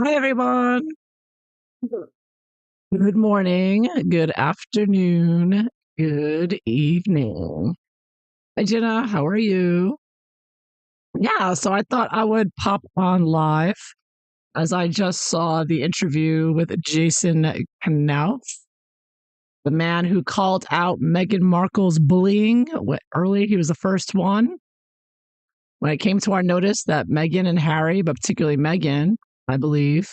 Hi, everyone. Good morning, good afternoon, good evening. Hi, Jenna. How are you? Yeah, so I thought I would pop on live as I just saw the interview with Jason Knauf, the man who called out Meghan Markle's bullying early. He was the first one. When it came to our notice that Meghan and Harry, but particularly Meghan, I believe,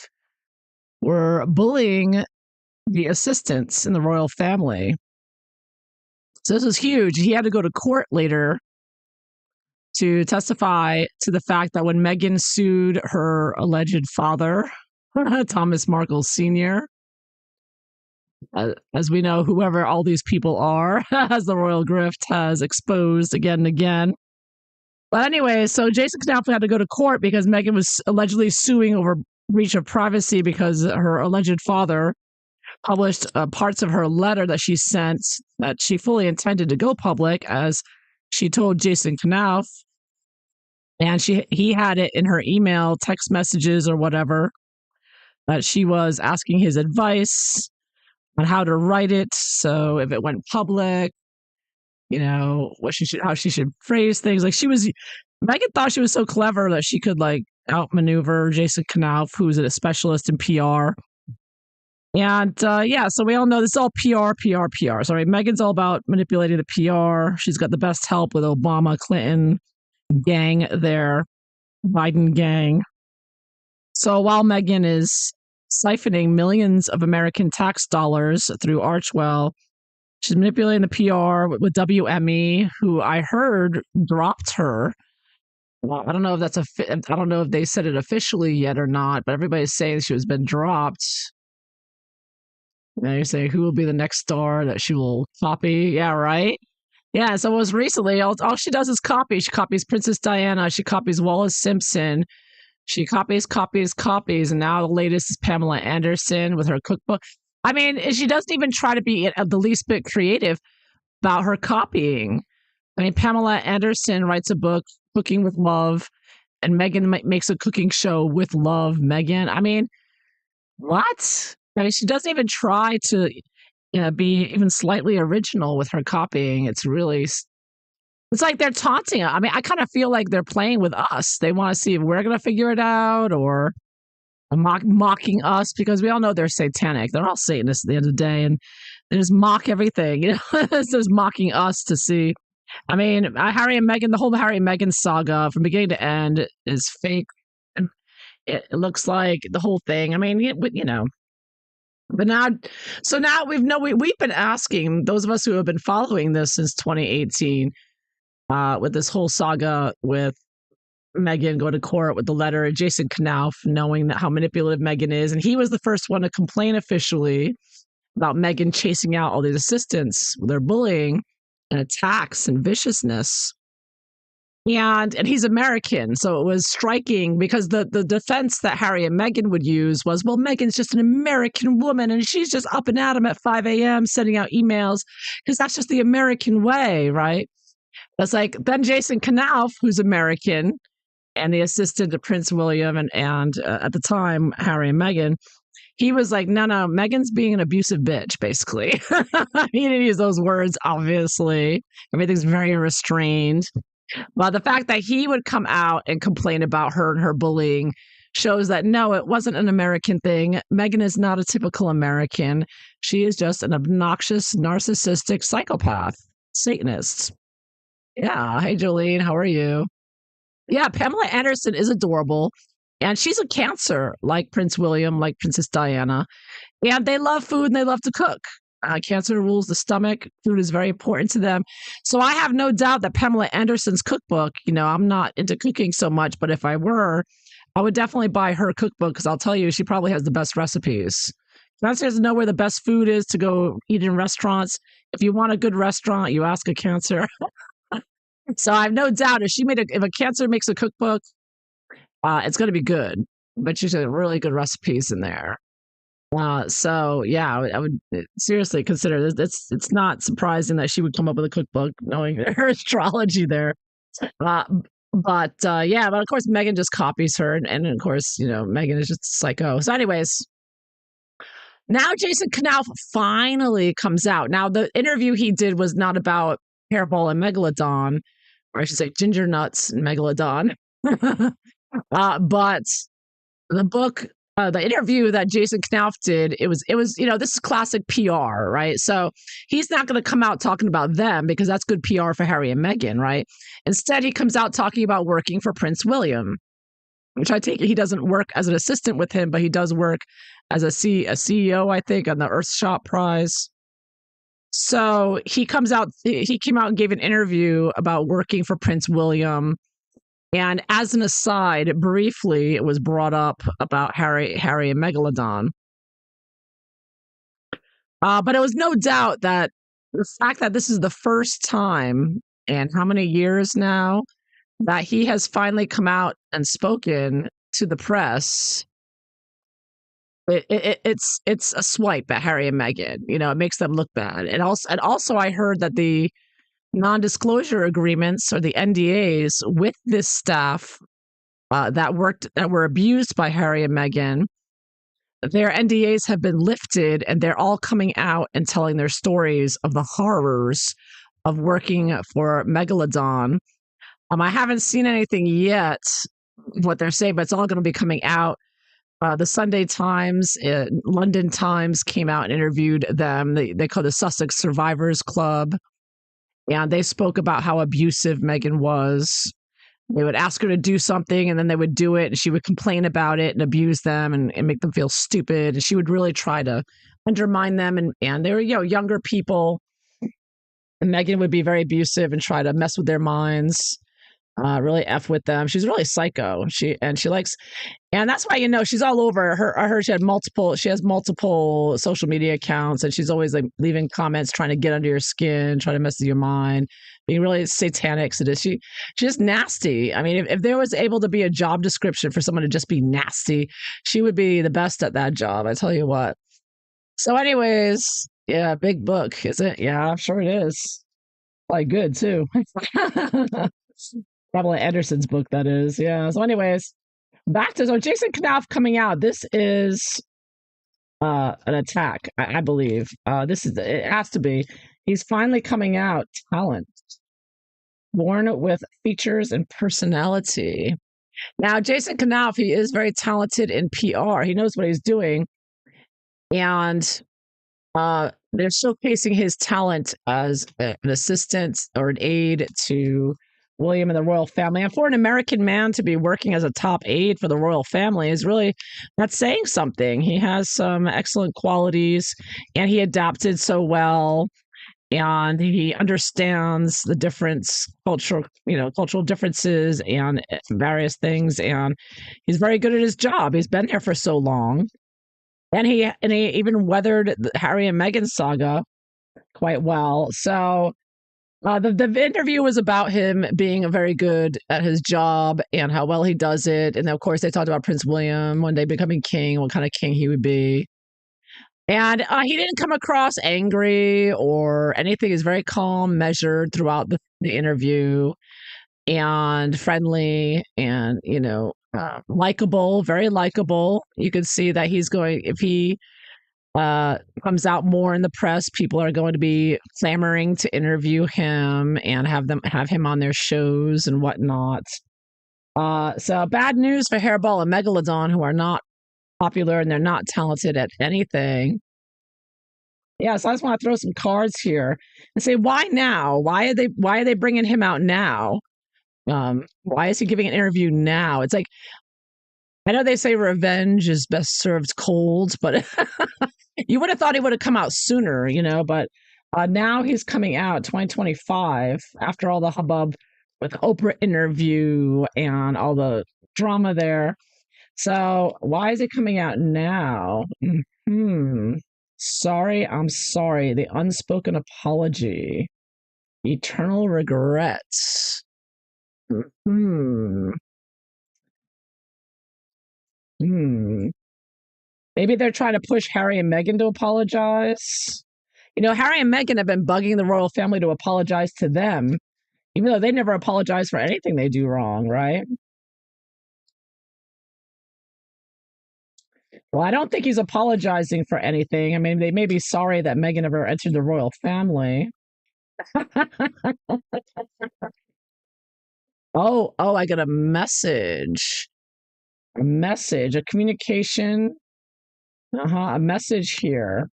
were bullying the assistants in the royal family. So this was huge. He had to go to court later to testify to the fact that when Meghan sued her alleged father, Thomas Markle Sr., as we know, whoever all these people are, as the royal grift has exposed again and again. But anyway, so Jason Knapp had to go to court because Meghan was allegedly suing over breach of privacy because her alleged father published parts of her letter that she sent that she fully intended to go public, as she told Jason Knauf, and he had it in her email, text messages, or whatever, that she was asking his advice on how to write it. So if it went public, how she should phrase things. Like Meghan thought she was so clever that she could outmaneuver Jason Knauf, who's a specialist in PR. And so we all know this is all PR, PR, PR. Sorry, Meghan's all about manipulating the PR. She's got the best help with Obama, Clinton gang there, Biden gang. So while Meghan is siphoning millions of American tax dollars through Archwell, she's manipulating the PR with WME, who I heard dropped her. Well, I don't know if I don't know if they said it officially yet or not, but everybody's saying she has been dropped. And you say, who will be the next star that she will copy? Yeah, right? Yeah, so it was recently, all she does is copy. She copies Princess Diana. She copies Wallace Simpson. She copies. And now the latest is Pamela Anderson with her cookbook. I mean, she doesn't even try to be the least bit creative about her copying. I mean, Pamela Anderson writes a book, Cooking with Love, and Meghan makes a cooking show with Love, Meghan. I mean, what? I mean, she doesn't even try to be even slightly original with her copying. It's like they're taunting us. I mean, I kind of feel like they're playing with us. They want to see if we're going to figure it out or mocking us, because we all know they're satanic. They're all Satanists at the end of the day, and they just mock everything. It's just mocking us to see. I mean, Harry and Meghan, the whole Harry and Meghan saga from beginning to end is fake. And it looks like the whole thing. I mean, but now we've been asking, those of us who have been following this since 2018, with this whole saga with Meghan going to court with the letter, and Jason Knauf knowing how manipulative Meghan is, and he was the first one to complain officially about Meghan chasing out all these assistants with their bullying and attacks and viciousness. And he's American, so it was striking because the defense that Harry and Meghan would use was, well, Meghan's just an American woman and she's just up and at him at 5 a.m. sending out emails because that's just the American way, right? That's like, then Jason Knauf, who's American, and the assistant to Prince William and at the time, Harry and Meghan, he was like, no, Meghan's being an abusive bitch, basically. He didn't use those words, obviously. Everything's very restrained. Well, the fact that he would come out and complain about her and her bullying shows that, no, it wasn't an American thing. Meghan is not a typical American. She is just an obnoxious, narcissistic psychopath, Satanist. Yeah. Hey, Jolene, how are you? Yeah, Pamela Anderson is adorable. And she's a Cancer, like Prince William, like Princess Diana. And they love food and they love to cook. Cancer rules the stomach. Food is very important to them. So I have no doubt that Pamela Anderson's cookbook, I'm not into cooking so much, but if I were, I would definitely buy her cookbook because I'll tell you, she probably has the best recipes. Cancer doesn't know where the best food is to go eat in restaurants. If you want a good restaurant, you ask a Cancer. So I have no doubt if a Cancer makes a cookbook, it's going to be good. But she's got really good recipes in there. So yeah, I would seriously consider this. It's not surprising that she would come up with a cookbook, knowing her astrology there. But of course Meghan just copies her, and of course Meghan is just psycho. So, anyways, now Jason Knauf finally comes out. Now the interview he did was not about Hairball and Megalodon, or I should say Ginger Nuts and Megalodon. But the book, the interview that Jason Knauf did, it was this is classic PR, right? So he's not going to come out talking about them because that's good PR for Harry and Meghan, right? Instead, he comes out talking about working for Prince William, which I take it he doesn't work as an assistant with him, but he does work as a CEO, I think, on the Earthshot Prize. So he comes out, he came out and gave an interview about working for Prince William. And as an aside, briefly, it was brought up about Harry and Megalodon. But it was no doubt that the fact that this is the first time in how many years now that he has finally come out and spoken to the press. It's a swipe at Harry and Meghan. It makes them look bad. And also, I heard that the non-disclosure agreements or the NDAs with this staff that were abused by Harry and Meghan, their NDAs have been lifted, and they're all coming out and telling their stories of the horrors of working for Megalodon. I haven't seen anything yet, what they're saying, but it's all going to be coming out. The Sunday Times, London Times came out and interviewed them. They call the Sussex Survivors Club. And they spoke about how abusive Meghan was. They would ask her to do something, and then they would do it, and she would complain about it and abuse them and make them feel stupid. And she would really try to undermine them. And they were, younger people. And Meghan would be very abusive and try to mess with their minds, really F with them. She's really psycho. She likes, and that's why she's all over. I heard she has multiple social media accounts, and she's always like leaving comments, trying to get under your skin, trying to mess with your mind, being really satanic. So she's just nasty. I mean, if there was able to be a job description for someone to just be nasty, she would be the best at that job. I tell you what. So, anyways, yeah, big book, is it? Yeah, sure it is. Like good too. Probably Anderson's book, that is. Yeah. So, anyways, back to Jason Knauf coming out. This is an attack, I believe. It has to be. He's finally coming out. Talent, born with features and personality. Now, Jason Knauf, he is very talented in PR. He knows what he's doing, and they're showcasing his talent as an assistant or an aide to William and the royal family. And for an American man to be working as a top aide for the royal family is really not saying something. He has some excellent qualities, and he adapted so well, and he understands the cultural differences and various things. And he's very good at his job. He's been there for so long. And he even weathered the Harry and Meghan saga quite well. So the interview was about him being very good at his job and how well he does it. And of course, they talked about Prince William one day becoming king, what kind of king he would be. And he didn't come across angry or anything. He's very calm, measured throughout the interview, and friendly, and likable, very likable. You can see that if he comes out more in the press, people are going to be clamoring to interview him and have him on their shows and whatnot. So bad news for Hairball and Megalodon, who are not popular and they're not talented at anything. Yeah, so I just want to throw some cards here and say, why now? Why are they bringing him out now? Why is he giving an interview now? It's like, I know they say revenge is best served cold, but you would have thought he would have come out sooner, but now he's coming out 2025 after all the hubbub with the Oprah interview and all the drama there. So why is it coming out now? Sorry, I'm sorry. The unspoken apology. Eternal regrets. Maybe they're trying to push Harry and Meghan to apologize. Harry and Meghan have been bugging the royal family to apologize to them, even though they never apologize for anything they do wrong, right? Well, I don't think he's apologizing for anything. I mean, they may be sorry that Meghan ever entered the royal family. Oh, I got a message. A message, a communication. A message here.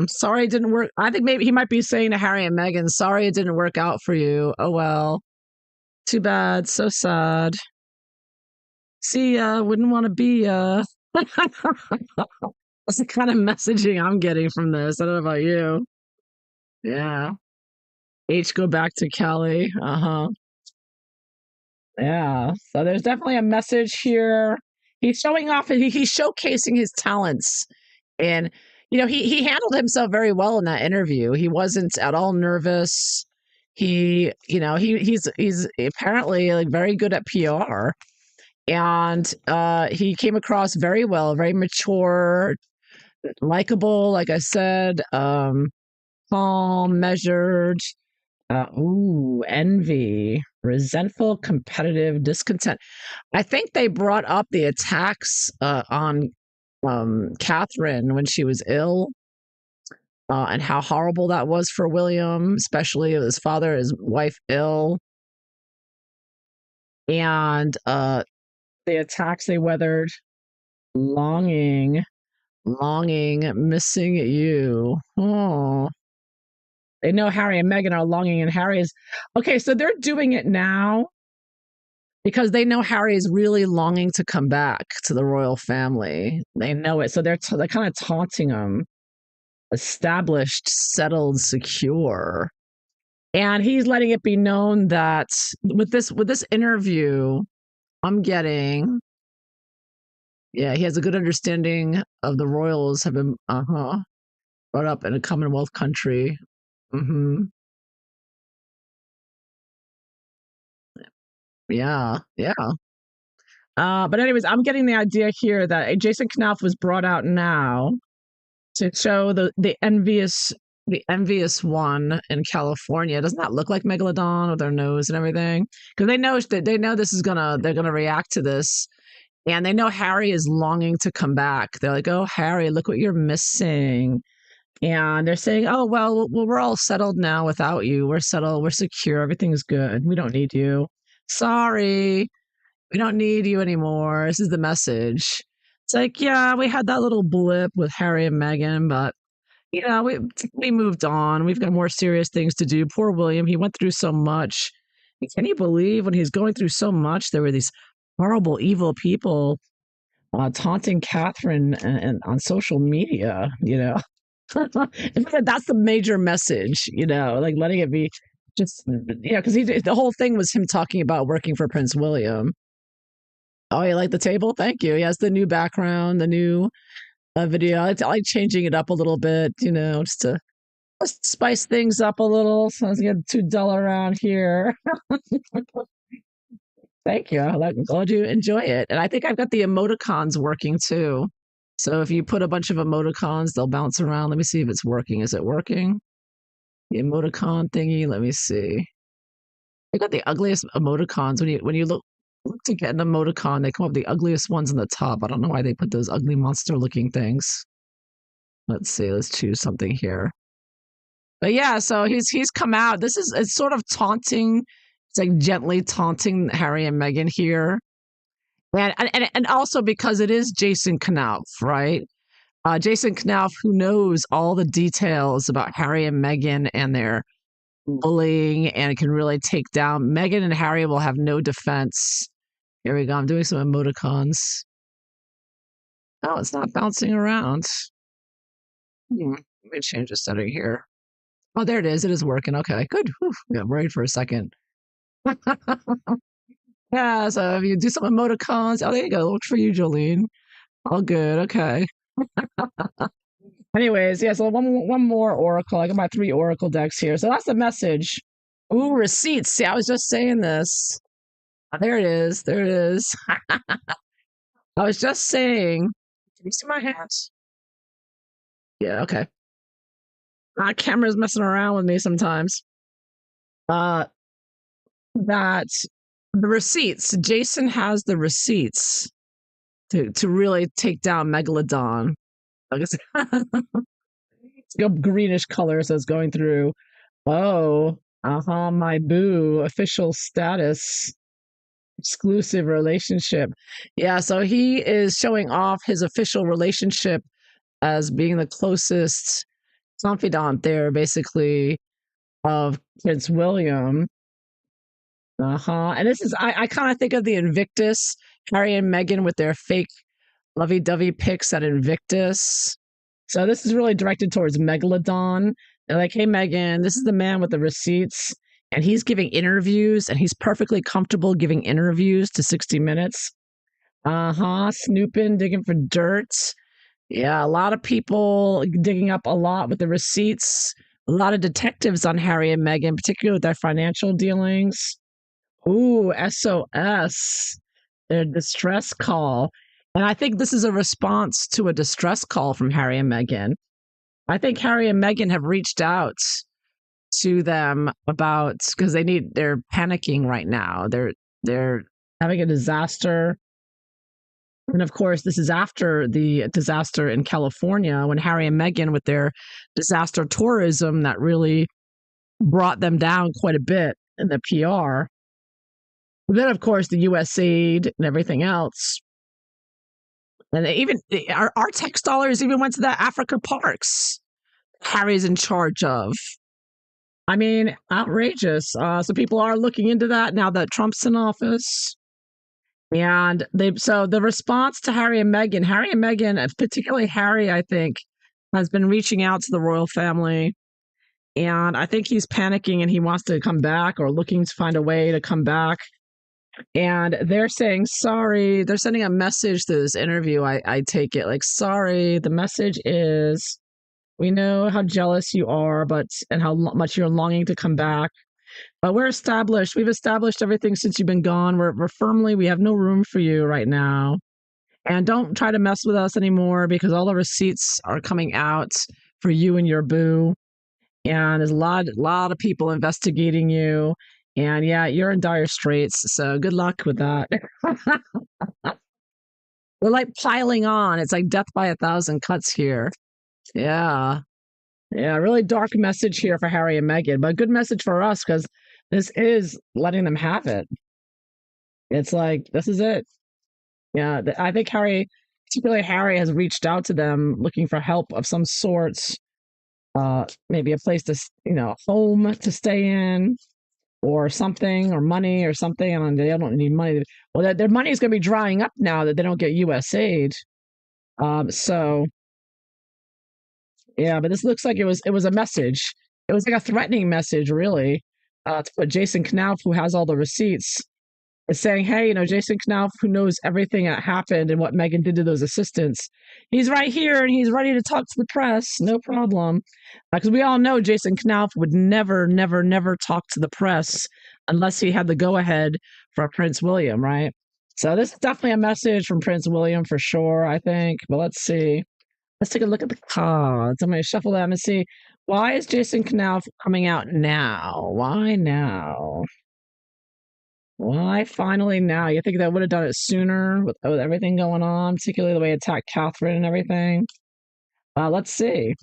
Sorry it didn't work. I think maybe he might be saying to Harry and Meghan, sorry it didn't work out for you. Oh well. Too bad. So sad. See ya. Wouldn't want to be That's the kind of messaging I'm getting from this. I don't know about you. Yeah. H go back to Kelly. Uh-huh. Yeah. So there's definitely a message here. He's showing off and he's showcasing his talents. And he handled himself very well in that interview. He wasn't at all nervous. He's apparently like very good at PR. And he came across very well, very mature, likable, like I said, calm, measured. Envy, resentful, competitive, discontent. I think they brought up the attacks on Catherine when she was ill, and how horrible that was for William, especially his father, his wife ill, and the attacks they weathered, longing, missing you. Oh, they know Harry and Meghan are longing, and Harry is okay. So they're doing it now because they know Harry is really longing to come back to the royal family. They know it, so they're kind of taunting him. Established, settled, secure. And he's letting it be known that with this interview, I'm getting, yeah, he has a good understanding of the royals have been brought up in a Commonwealth country. Hmm. Yeah, yeah. But anyways, I'm getting the idea here that Jason Knauf was brought out now to show the envious one in California. Doesn't that look like Megalodon with their nose and everything? Because they know this is they're gonna react to this, and they know Harry is longing to come back. They're like, "Oh, Harry, look what you're missing." And they're saying, "Oh, well, we're all settled now without you. We're settled. We're secure. Everything's good. We don't need you. Sorry, we don't need you anymore." This is the message. It's like, yeah, we had that little blip with Harry and Meghan, but we moved on. We've got more serious things to do. Poor William, he went through so much. Can you believe when he's going through so much, there were these horrible, evil people taunting Catherine and on social media? That's the major message. Like letting it be just because the whole thing was him talking about working for Prince William. Oh, you like the table? Thank you. He has the new background, the new video. I like changing it up a little bit, just to spice things up a little. So it's getting too dull around here. Thank you. I'm glad you enjoy it. And I think I've got the emoticons working too. So if you put a bunch of emoticons, they'll bounce around. Let me see if it's working. Is it working? The emoticon thingy. Let me see. I got the ugliest emoticons. When you look to get an emoticon, they come up with the ugliest ones on the top. I don't know why they put those ugly monster looking things. Let's see. Let's choose something here. But yeah, so he's come out. It's sort of taunting. It's like gently taunting Harry and Meghan here, and also because it is Jason Knauf, right? Jason Knauf, who knows all the details about Harry and Meghan and their bullying, and can really take down Meghan and Harry will have no defense. Here we go. I'm doing some emoticons. Oh, it's not bouncing around. Let me change the setting here. Oh, there it is. It is working. Okay, good. Whew. Yeah, I'm worried for a second. Yeah, so if you do some emoticons, oh, there you go. Look for you, Jolene. All good. Okay. Anyways, yeah, so one more oracle. I got my 3 oracle decks here. So that's the message. Ooh, receipts. See, I was just saying this. There it is. There it is. I was just saying. Can you see my hands? Yeah, okay. My camera's messing around with me sometimes. Uh, that the receipts. Jason has the receipts to really take down Megalodon. I guess it's got greenish color, so it's going through. Oh, my boo, official status, exclusive relationship. Yeah, so he is showing off his official relationship as being the closest confidant there, basically, of Prince William. And this is, I kind of think of the Invictus, Harry and Meghan with their fake lovey dovey pics at Invictus. So this is really directed towards Megalodon. They're like, hey, Meghan, this is the man with the receipts, and he's giving interviews, and he's perfectly comfortable giving interviews to 60 Minutes. Snooping, digging for dirt. Yeah, a lot of people digging up a lot with the receipts. A lot of detectives on Harry and Meghan, particularly with their financial dealings. Ooh, SOS, their distress call. And I think this is a response to a distress call from Harry and Meghan. I think Harry and Meghan have reached out to them about because they're panicking right now. They're having a disaster. And of course, this is after the disaster in California when Harry and Meghan, with their disaster tourism, that really brought them down quite a bit in the PR. Then, of course, the US aid and everything else. And our tax dollars even went to the Africa parks Harry's in charge of. I mean, outrageous. So people are looking into that now that Trump's in office. And so the response to Harry and Meghan, particularly Harry, I think, has been reaching out to the royal family. And I think he's panicking and he wants to come back or looking to find a way to come back. And they're saying, sorry, they're sending a message to this interview. I take it like, sorry, the message is, we know how jealous you are, and how much you're longing to come back. But we've established everything since you've been gone. We have no room for you right now. And don't try to mess with us anymore because all the receipts are coming out for you and your boo. And there's a lot of people investigating you. And yeah, you're in dire straits. So good luck with that. We're like piling on. It's like death by 1,000 cuts here. Yeah. Yeah, really dark message here for Harry and Meghan, but good message for us because this is letting them have it. It's like, this is it. Yeah, I think particularly Harry, has reached out to them looking for help of some sorts. Maybe a place to, home to stay in, or something, or money or something. And they don't need money. Well, their money is going to be drying up now that they don't get US aid. So yeah, but this looks like it was a message. It was like a threatening message, really, to put Jason Knauf, who has all the receipts, is saying, hey, Jason Knauf, who knows everything that happened and what Meghan did to those assistants, he's right here and he's ready to talk to the press, no problem. Because we all know Jason Knauf would never, never, never talk to the press unless he had the go-ahead for Prince William, right? So this is definitely a message from Prince William for sure, I think. But let's see. Let's take a look at the cards. I'm going to shuffle them and see, why is Jason Knauf coming out now? Why now? Why finally now? You think that would have done it sooner with everything going on, particularly the way it attacked Catherine and everything? Let's see.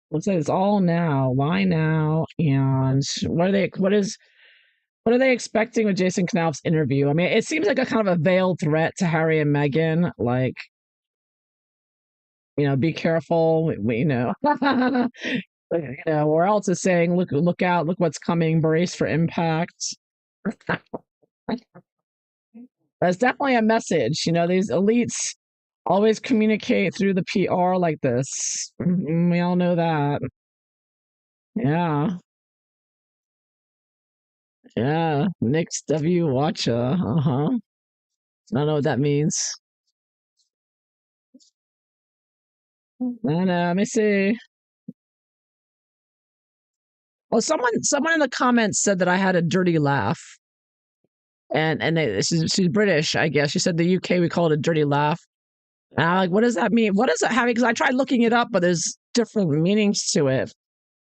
Let's say it's all now. Why now? And what are they expecting with Jason Knauf's interview? I mean, it seems like a kind of a veiled threat to Harry and Meghan, like, be careful. Or else is saying, look out, look what's coming, brace for impact. That's definitely a message. These elites always communicate through the PR like this. We all know that. Yeah. Yeah. Nick's W Watcha. I don't know what that means. Let me see. Well, someone in the comments said that I had a dirty laugh. And she's British, I guess. She said the UK, we call it a dirty laugh. And I'm like, what does that mean? What does it have? Because I tried looking it up, but there's different meanings to it.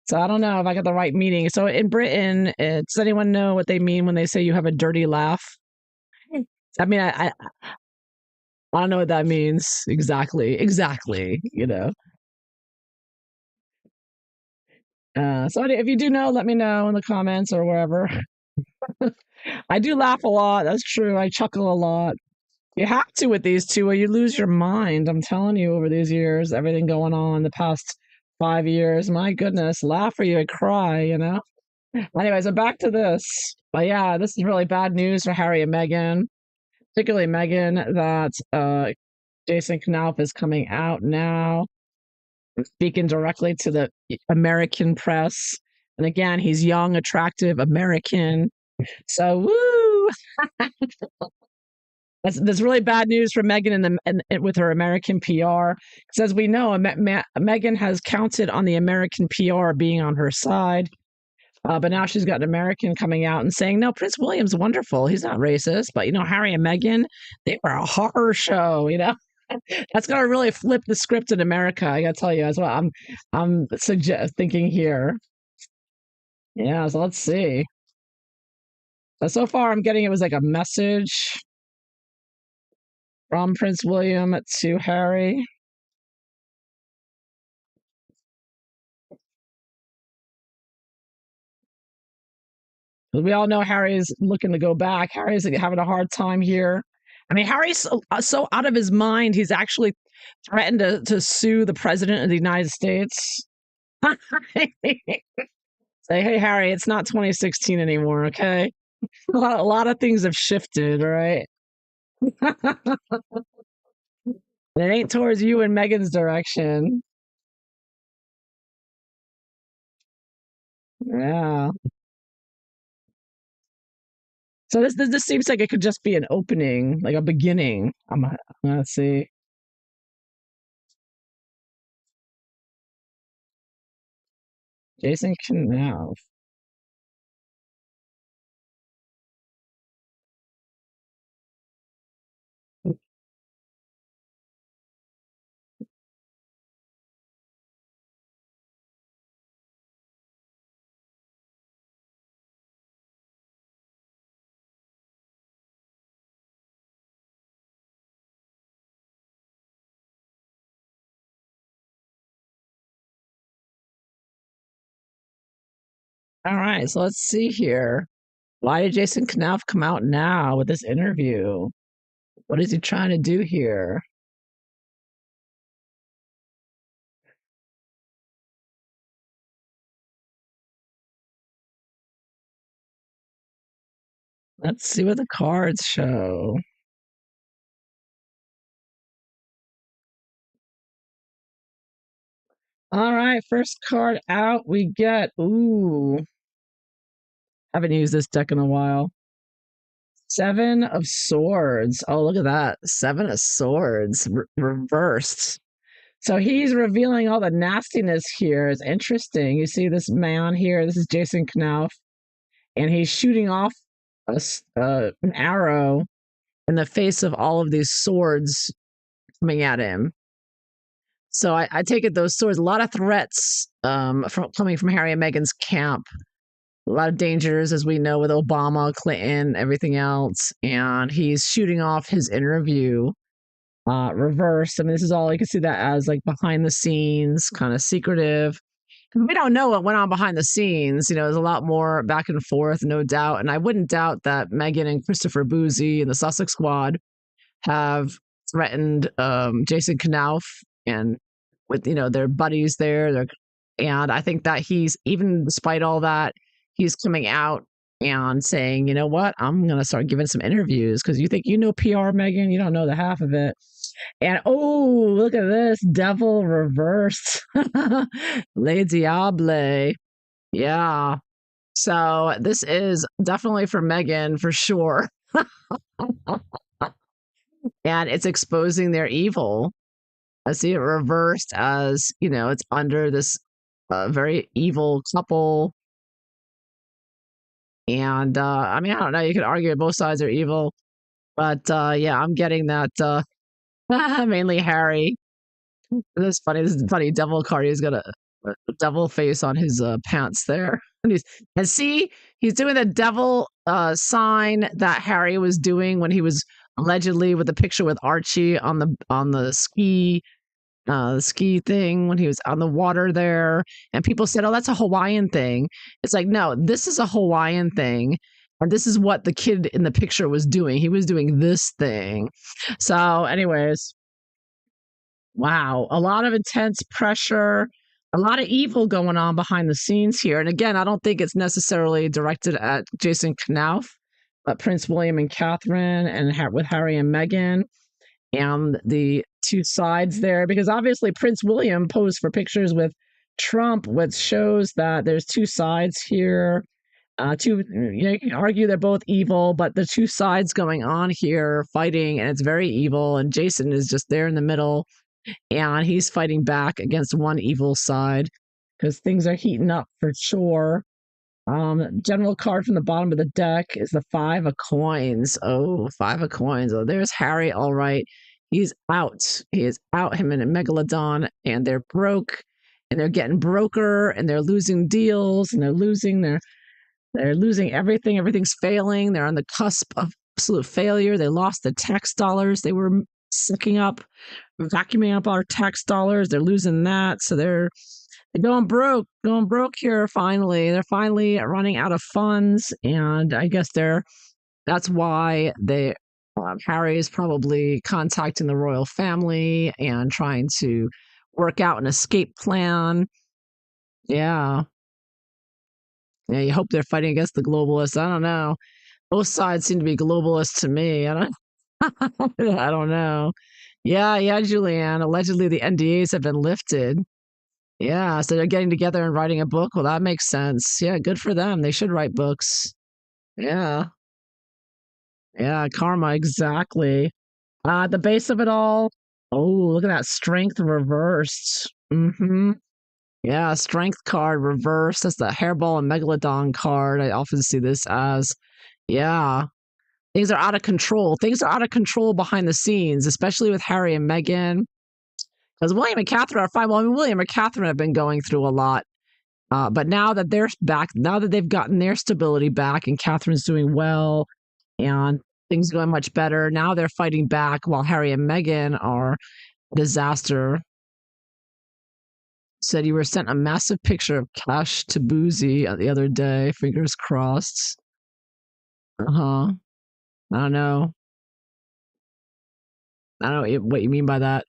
So I don't know if I got the right meaning. So in Britain, does anyone know what they mean when they say you have a dirty laugh? I mean, I don't know what that means exactly. Exactly, you know. So if you do know, let me know in the comments or wherever. I do laugh a lot. That's true. I chuckle a lot. You have to with these two, or you lose your mind. I'm telling you, over these years, everything going on the past 5 years. My goodness, laugh or you cry. You know. Anyway, so back to this. But yeah, this is really bad news for Harry and Meghan, particularly Meghan, that Jason Knauf is coming out now, speaking directly to the American press. And again, he's young, attractive, American. So, woo! That's really bad news for Meghan and with her American PR. Because as we know, Meghan has counted on the American PR being on her side. But now she's got an American coming out and saying, no, Prince William's wonderful. He's not racist. But, Harry and Meghan, they were a horror show, That's going to really flip the script in America. I got to tell you as well. I'm thinking here. Yeah, so let's see. So far, I'm getting it was like a message from Prince William to Harry. We all know Harry's looking to go back. Harry's having a hard time here. I mean, Harry's so out of his mind. He's actually threatened to sue the president of the United States. Say, hey, Harry, it's not 2016 anymore, okay? A lot of things have shifted, right? It ain't towards you and Meghan's direction. Yeah. So this seems like it could just be an opening, like a beginning. Let's see. Jason Knauf. All right, so let's see here. Why did Jason Knauf come out now with this interview? What is he trying to do here? Let's see what the cards show. All right, first card out, we get, ooh, haven't used this deck in a while. Seven of Swords. Oh, look at that. Seven of Swords reversed. So he's revealing all the nastiness here. It's interesting. You see this man here. This is Jason Knauf, and he's shooting off an arrow in the face of all of these swords coming at him. So I take it those swords, a lot of threats coming from Harry and Meghan's camp. A lot of dangers, as we know, with Obama, Clinton, everything else. And he's shooting off his interview reversed. I mean, this is all you can see that as like behind the scenes, kind of secretive. We don't know what went on behind the scenes. There's a lot more back and forth, no doubt. And I wouldn't doubt that Meghan and Christopher Boozy and the Sussex Squad have threatened Jason Knauf and with their buddies there. And I think that he's, even despite all that, he's coming out and saying, you know what, I'm going to start giving some interviews because you think PR, Meghan, you don't know the half of it. And oh, look at this, devil reversed. Le Diable. Yeah. So this is definitely for Meghan for sure. And it's exposing their evil. I see it reversed as, it's under this very evil couple. And I mean, I don't know, you could argue both sides are evil, but yeah, I'm getting that mainly Harry. This is funny. This is funny. Devil card is gonna The devil face on his pants there. And see, he's doing the devil sign that Harry was doing when he was allegedly with the picture with Archie on the ski thing when he was on the water there. And people said, "Oh, that's a Hawaiian thing." It's like, no, this is a Hawaiian thing. And this is what the kid in the picture was doing. He was doing this thing. So, anyways, wow, a lot of intense pressure, a lot of evil going on behind the scenes here. And again, I don't think it's necessarily directed at Jason Knauf, but Prince William and Catherine, and with Harry and Meghan, and the two sides there. Because obviously, Prince William posed for pictures with Trump, which shows that there's two sides here. You can argue they're both evil, but the two sides going on here fighting, and it's very evil. And Jason is just there in the middle, and he's fighting back against one evil side because things are heating up for sure. General card from the bottom of the deck is the 5 of coins. Oh, 5 of coins. Oh, there's Harry. All right. He's out. He is out, him and a Megalodon, and they're broke, and they're getting broker, and they're losing deals, and they're losing everything. Everything's failing. They're on the cusp of absolute failure. They lost the tax dollars they were sucking up, vacuuming up our tax dollars. They're losing that. So they're going broke here finally. They're finally running out of funds. And I guess that's why Harry is probably contacting the royal family and trying to work out an escape plan. Yeah. Yeah, you hope they're fighting against the globalists. I don't know. Both sides seem to be globalists to me. I don't know. Yeah, Julianne. Allegedly, the NDAs have been lifted. Yeah, so they're getting together and writing a book. Well, that makes sense. Yeah, good for them. They should write books. Yeah. Yeah, karma, exactly. At the base of it all, oh, look at that strength reversed. Mm-hmm. Yeah, strength card reversed. That's the hairball and megalodon card. I often see this as, yeah, things are out of control. Things are out of control behind the scenes, especially with Harry and Meghan. Because William and Catherine are fine. Well, I mean, William and Catherine have been going through a lot. But now that they're back, now that they've gotten their stability back and Catherine's doing well and things are going much better, now they're fighting back while Harry and Meghan are a disaster. Said you were sent a massive picture of Cash to Boozy the other day. Fingers crossed. I don't know. I don't know what you mean by that.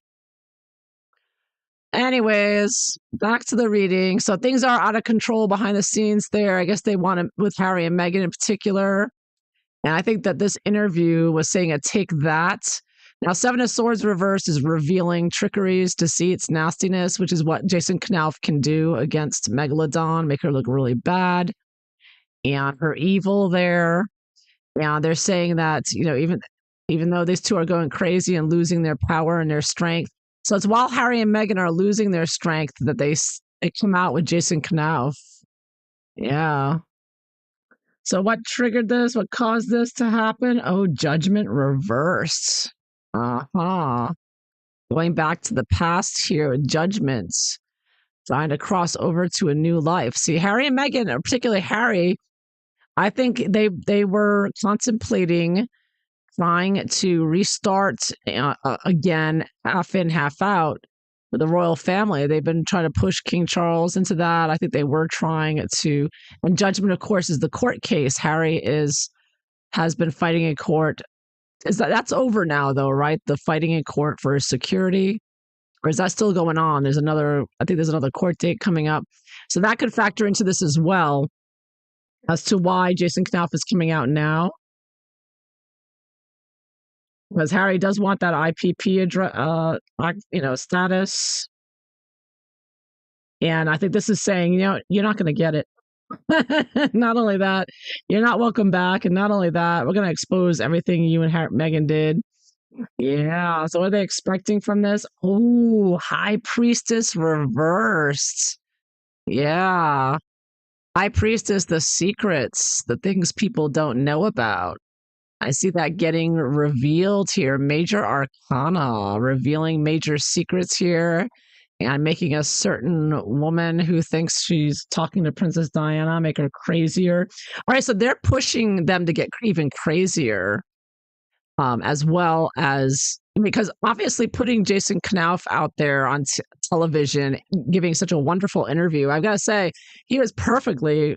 Anyways, back to the reading. So things are out of control behind the scenes there. I guess they want to, with Harry and Meghan in particular. And I think that this interview was saying a take that. Now, 7 of Swords reversed is revealing trickeries, deceits, nastiness, which is what Jason Knauf can do against Megalodon, make her look really bad. And her evil there. And they're saying that, even though these two are going crazy and losing their power and their strength. So it's while Harry and Meghan are losing their strength that they come out with Jason Knauf. Yeah. So what triggered this? What caused this to happen? Oh, judgment reversed. Going back to the past here with judgments, trying to cross over to a new life. See, Harry and Meghan, or particularly Harry, I think they were contemplating trying to restart again, half in, half out with the royal family. They've been trying to push King Charles into that. I think they were trying to, and judgment, of course, is the court case. Harry has been fighting in court. That's over now, though, right? The fighting in court for his security, or is that still going on? I think there's another court date coming up, so that could factor into this as well, as to why Jason Knauf is coming out now. Because Harry does want that IPP address, status. And I think this is saying, you're not going to get it. Not only that, you're not welcome back. And not only that, we're going to expose everything you and Meghan did. Yeah. So what are they expecting from this? Oh, High Priestess reversed. Yeah. High Priestess, the secrets, the things people don't know about. I see that getting revealed here. Major Arcana, revealing major secrets here. and making a certain woman who thinks she's talking to Princess Diana make her crazier. All right, so they're pushing them to get even crazier, as well as because obviously putting Jason Knauf out there on television, giving such a wonderful interview. I've got to say, he was perfectly.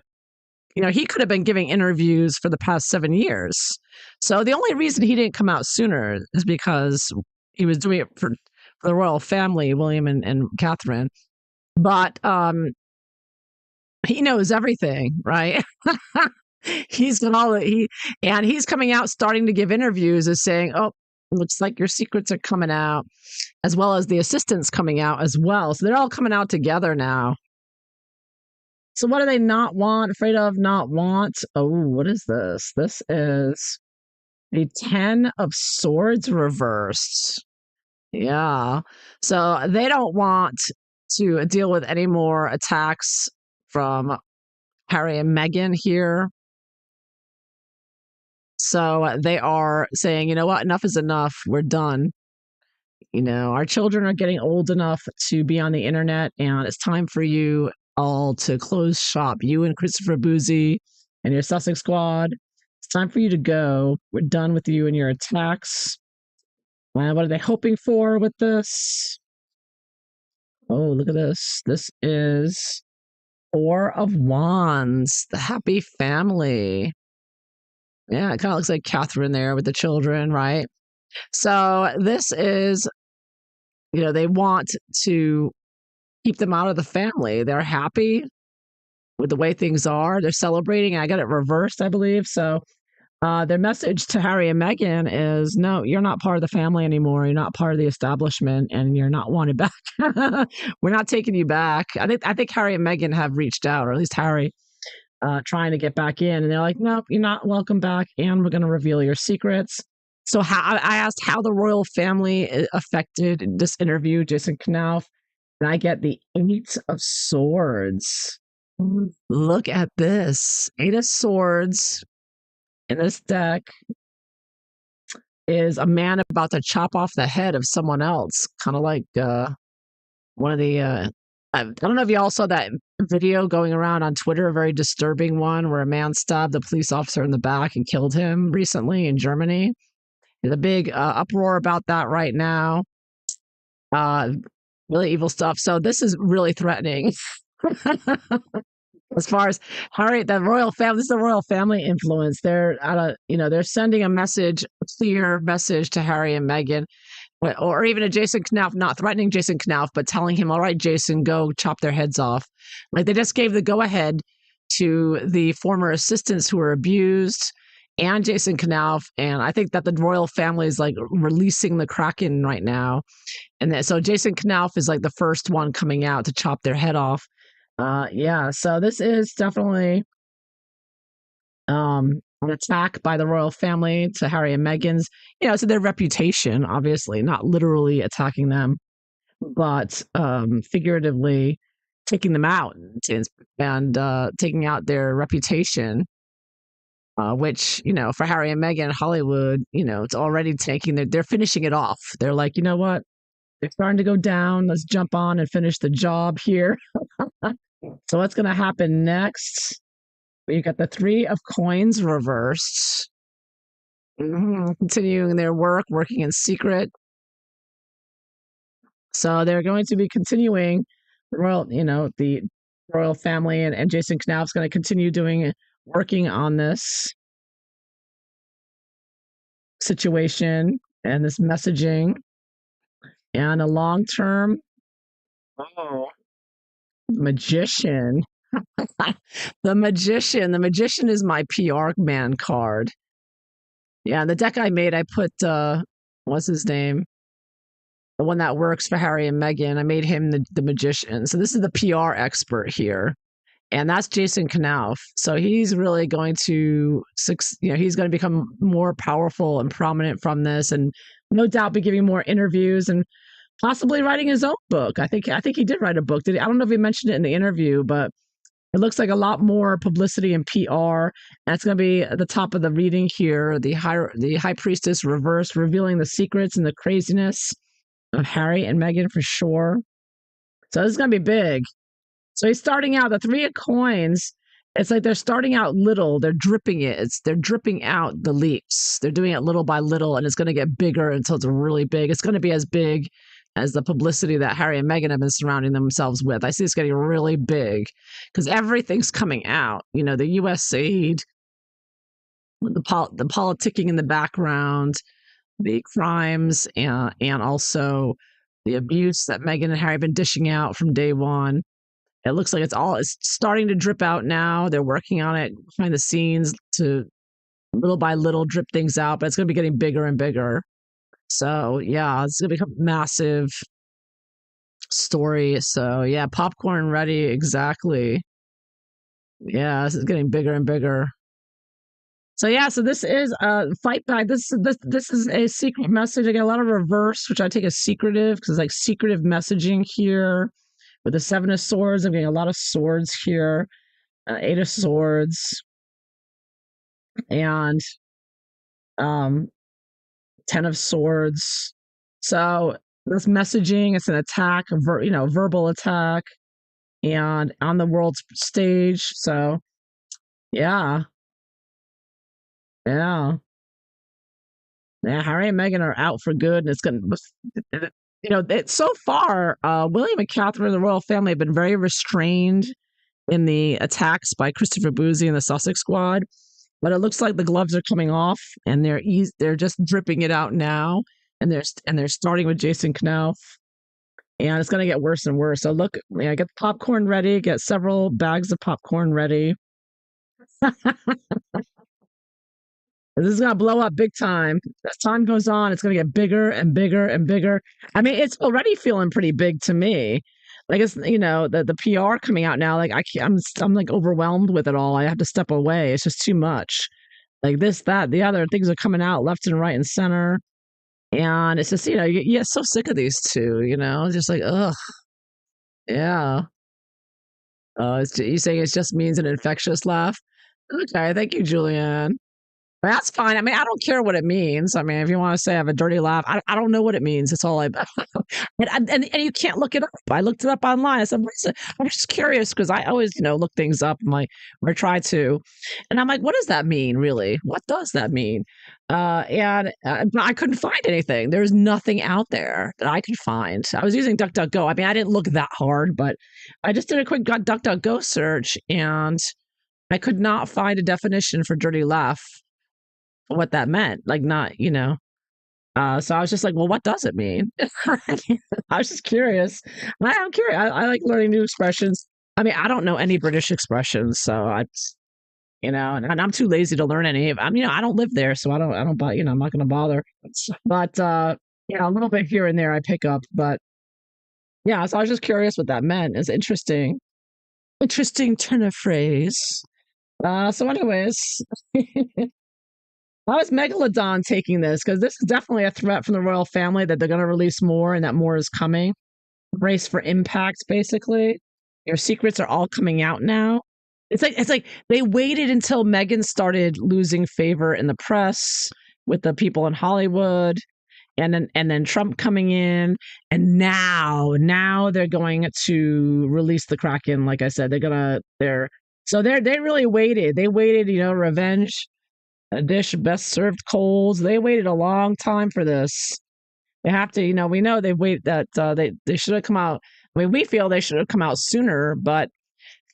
He could have been giving interviews for the past 7 years. So the only reason he didn't come out sooner is because he was doing it for the royal family, William and Catherine. But he knows everything, right? He's got all and he's coming out, starting to give interviews, as saying, "Oh, looks like your secrets are coming out," as well as the assistants coming out as well. So they're all coming out together now. So what do they not want? Afraid of, not want? Oh, what is this? This is the 10 of Swords reversed. Yeah. So they don't want to deal with any more attacks from Harry and Meghan here. So they are saying, you know what? Enough is enough. We're done. Our children are getting old enough to be on the internet, and it's time for you all to close shop. You and Christopher Boozy and your Sussex squad. It's time for you to go. We're done with you and your attacks. What are they hoping for with this? Oh, look at this. This is Four of Wands, the happy family. Yeah, it kind of looks like Catherine there with the children, right? So this is, they want to keep them out of the family. They're happy with the way things are. They're celebrating. I got it reversed, I believe. So their message to Harry and Meghan is, no, you're not part of the family anymore. You're not part of the establishment, and you're not wanted back. We're not taking you back. I think Harry and Meghan have reached out, or at least Harry, trying to get back in. And they're like, nope, you're not welcome back, and we're going to reveal your secrets. So I asked how the royal family affected this interview, Jason Knauf, and I get the 8 of Swords. Look at this. 8 of Swords in this deck is a man about to chop off the head of someone else, kind of like one of the I don't know if you all saw that video going around on Twitter, a very disturbing one where a man stabbed a police officer in the back and killed him recently in Germany. There's a big uproar about that right now. Really evil stuff. So this is really threatening. As far as Harry, the royal family, this is the royal family influence. They're they're sending a message, a clear message to Harry and Meghan, or even to Jason Knauf, not threatening Jason Knauf, but telling him, all right, Jason, go chop their heads off. Like they just gave the go ahead to the former assistants who were abused and Jason Knauf. And I think that the royal family is like releasing the Kraken right now. And so Jason Knauf is like the first one coming out to chop their head off. So this is definitely an attack by the royal family to Harry and Meghan's, to their reputation, obviously, not literally attacking them, but figuratively taking them out and taking out their reputation, which, for Harry and Meghan, Hollywood, it's already they're finishing it off. They're like, you know what? They're starting to go down. Let's jump on and finish the job here. So what's going to happen next? You got the 3 of Coins reversed. Continuing their work, working in secret. So they're going to be continuing the royal family, and Jason Knauf's going to continue working on this situation and this messaging. And a long term, Magician. The Magician is my PR man card. Yeah, the deck I made, I put what's his name? The one that works for Harry and Meghan. I made him the Magician. So this is the PR expert here. And that's Jason Knauf. So he's really going to he's going to become more powerful and prominent from this, and no doubt be giving more interviews and possibly writing his own book. I think he did write a book. I don't know if he mentioned it in the interview, but it looks like a lot more publicity and PR. And it's going to be at the top of the reading here, the High Priestess reverse, revealing the secrets and the craziness of Harry and Meghan for sure. So this is going to be big. So he's starting out the Three of Coins. It's like they're starting out little. They're dripping it. They're dripping out the leaks. They're doing it little by little, and it's going to get bigger until it's really big. It's going to be as big as the publicity that Harry and Meghan have been surrounding themselves with. I see it's getting really big because everything's coming out. You know, the U.S. aid, the politicking in the background, the crimes, and also the abuse that Meghan and Harry have been dishing out from day one. It looks like it's starting to drip out now. They're working on it behind the scenes to little by little drip things out, but it's going to be getting bigger and bigger. So yeah, it's going to become a massive story. So yeah, popcorn ready. Exactly. Yeah, this is getting bigger and bigger. So yeah, so this is fight back. This is a secret message. I get a lot of reverse, which I take as secretive because like secretive messaging here. With the Seven of Swords, I'm getting a lot of swords here. Eight of Swords. And 10 of Swords. So this messaging, it's an attack, verbal attack. And on the world stage. So, yeah. Yeah. Yeah, Harry and Meghan are out for good. And it's going to, so far, William and Catherine, the royal family, have been very restrained in the attacks by Christopher Boozy and the Sussex Squad, but it looks like the gloves are coming off, and they're just dripping it out now, and they're starting with Jason Knauf, and it's going to get worse and worse. So look, get the popcorn ready, get several bags of popcorn ready. This is going to blow up big time. As time goes on, it's going to get bigger and bigger and bigger. I mean, it's already feeling pretty big to me. Like it's the PR coming out now. Like I'm like overwhelmed with it all. I have to step away. It's just too much. Like this, that, the other things are coming out left and right and center, and it's just you get so sick of these two. Just like ugh, yeah. You saying it just means an infectious laugh? Okay, thank you, Julianne. That's fine. I mean, I don't care what it means. I mean, if you want to say I have a dirty laugh, I don't know what it means. It's all and you can't look it up. I looked it up online. I said, I'm just curious because I always, look things up. Or try to, and I'm like, what does that mean, really? What does that mean? And I couldn't find anything. There's nothing out there that I could find. I was using DuckDuckGo. I mean, I didn't look that hard, but I just did a quick DuckDuckGo search, and I could not find a definition for dirty laugh. What that meant, like not, so I was just like, well, what does it mean? I was just curious. I'm curious. I like learning new expressions. I mean, I don't know any British expressions, so and I'm too lazy to learn any of. I don't live there, so I don't, I'm not going to bother. But a little bit here and there I pick up, but yeah. So I was just curious what that meant. It's interesting turn of phrase. So anyways. How is Megalodon taking this? Because this is definitely a threat from the royal family that they're going to release more and that more is coming. Brace for impact, basically. Your secrets are all coming out now. It's like they waited until Meghan started losing favor in the press with the people in Hollywood, and then Trump coming in, and now they're going to release the Kraken. Like I said, they really waited. They waited, revenge. A dish best served cold. They waited a long time for this. They have to, we know they wait that they should have come out. I mean, we feel they should have come out sooner, but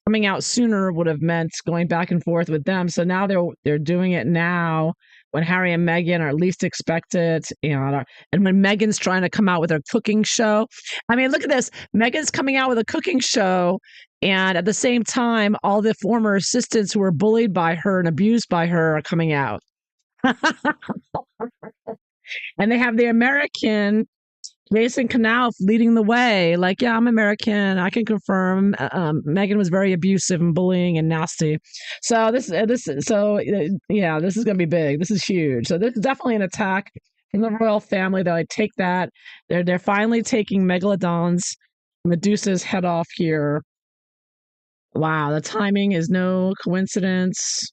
coming out sooner would have meant going back and forth with them. So now they're doing it now when Harry and Meghan are least expected, and when Meghan's trying to come out with her cooking show. I mean, look at this. Meghan's coming out with a cooking show, and at the same time, all the former assistants who were bullied by her and abused by her are coming out. And they have the American Jason Knauf leading the way. Like, yeah, I'm American. I can confirm. Meghan was very abusive and bullying and nasty. So this is going to be big. This is huge. So this is definitely an attack from the royal family. They take that. They're finally taking Megalodon's Medusa's head off here. Wow, the timing is no coincidence.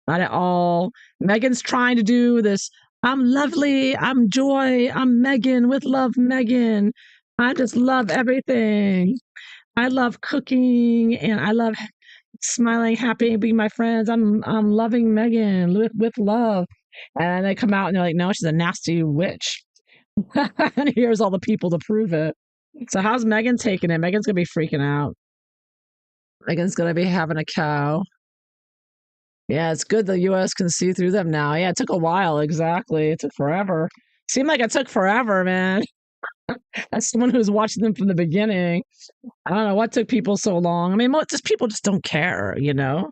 Not at all. Meghan's trying to do this. I'm lovely. I'm joy. I'm Meghan with love, Meghan. I just love everything. I love cooking and I love smiling, happy, being my friends. I'm loving Meghan with love. And they come out and they're like, no, she's a nasty witch. And here's all the people to prove it. So how's Meghan taking it? Meghan's gonna be freaking out. Meghan's gonna be having a cow. Yeah, it's good the US can see through them now. Yeah, it took a while, exactly. It took forever. Seemed like it took forever, man. As someone who's watching them from the beginning, I don't know what took people so long. I mean, just people just don't care, you know?